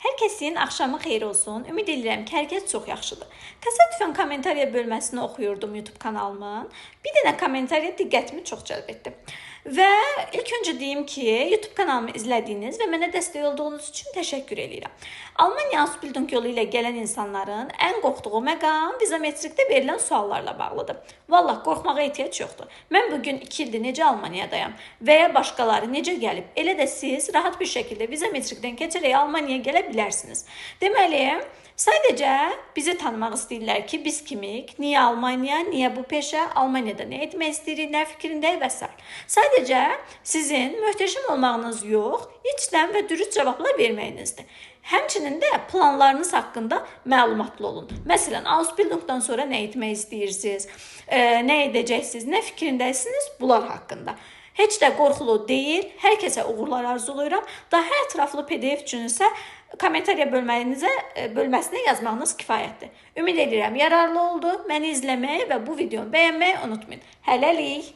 Hər kəsin axşamı xeyir olsun. Ümid edirəm ki, hər kəs çox yaxşıdır. Təsadüfən kommentariya bölməsini oxuyurdum YouTube kanalımın. Bir dənə kommentariya diqqətimi çox cəlb etdi. Və ilk öncə deyim ki, YouTube kanalımı izlədiyiniz və mənə dəstək olduğunuz üçün təşəkkür edirəm. Almaniya Ausbildung yolu ilə gələn insanların ən qorxduğu məqam vizometrikdə verilən suallarla bağlıdır. Vallah, qorxmağa ehtiyac yoxdur. Mən bugün 2 ildir necə Almaniyadayam və ya başqaları necə gəlib, elə də siz rahat bir şəkildə vizometrikdən keçərək Almaniyaya gələ bilərsiniz. Deməli, sadəcə bizi tanımaq istəyirlər ki, biz kimik, niyə Almaniya, niyə bu peşə, Almaniyada nə etmək istəyirik, nə fikrindəyik və s. Sadəcə sizin möhtəşəm olmağınız yox, içdən və dürüst cavablar verməyinizdir. Həmçinin də planlarınız haqqında məlumatlı olun. Məsələn, Ausbildungdan sonra nə etmək istəyirsiniz, nə edəcəksiniz, nə fikrindəsiniz bunlar haqqında. Heç də qorxulu deyil, hər kəsə uğurlar arzulayıram. Daha ətraflı PDF üçün isə kommentariya bölməsinə yazmağınız kifayətdir. Ümid edirəm yararlı oldu. Məni izləməyi və bu videonu bəyənməyi unutmayın. Hələlik.